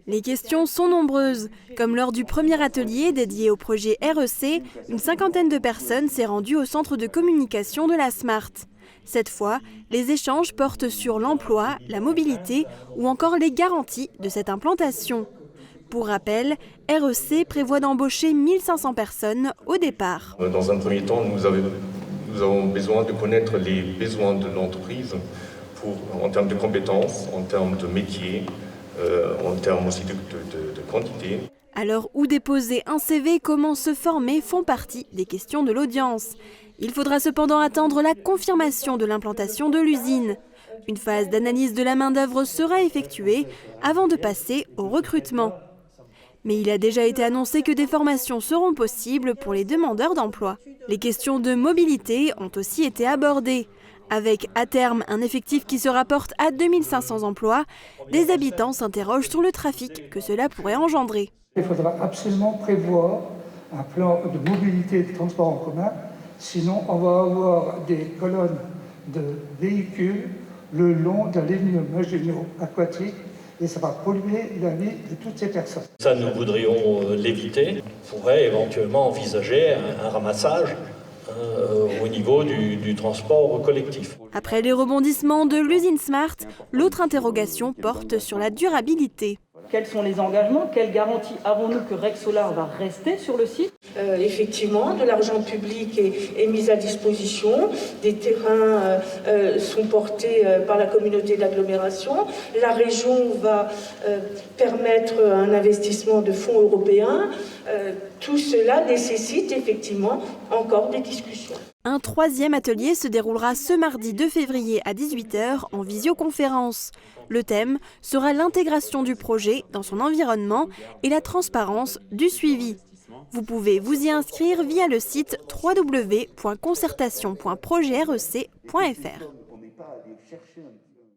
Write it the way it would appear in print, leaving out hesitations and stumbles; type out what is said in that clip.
Les questions sont nombreuses. Comme lors du premier atelier dédié au projet REC, une cinquantaine de personnes s'est rendue au centre de communication de la Smart. Cette fois, les échanges portent sur l'emploi, la mobilité ou encore les garanties de cette implantation. Pour rappel, REC prévoit d'embaucher 1500 personnes au départ. Dans un premier temps, nous avons besoin de connaître les besoins de l'entreprise en termes de compétences, en termes de métiers, en termes aussi de quantité. Alors, où déposer un CV, comment se former font partie des questions de l'audience. Il faudra cependant attendre la confirmation de l'implantation de l'usine. Une phase d'analyse de la main-d'œuvre sera effectuée avant de passer au recrutement. Mais il a déjà été annoncé que des formations seront possibles pour les demandeurs d'emploi. Les questions de mobilité ont aussi été abordées. Avec à terme un effectif qui se rapporte à 2500 emplois, des habitants s'interrogent sur le trafic que cela pourrait engendrer. Il faudra absolument prévoir un plan de mobilité et de transport en commun, sinon on va avoir des colonnes de véhicules le long de la ligne Maginot aquatique et ça va polluer la vie de toutes ces personnes. Ça, nous voudrions l'éviter. On pourrait éventuellement envisager un ramassage au niveau du transport collectif. Après les rebondissements de l'usine Smart, l'autre interrogation porte sur la durabilité. Quels sont les engagements? Quelles garanties avons-nous que Rexsolar va rester sur le site? Effectivement, de l'argent public est mis à disposition. Des terrains sont portés par la communauté d'agglomération. La région va permettre un investissement de fonds européens. Tout cela nécessite effectivement encore des discussions. Un troisième atelier se déroulera ce mardi 2 février à 18 h en visioconférence. Le thème sera l'intégration du projet dans son environnement et la transparence du suivi. Vous pouvez vous y inscrire via le site www.concertation.projetrec.fr.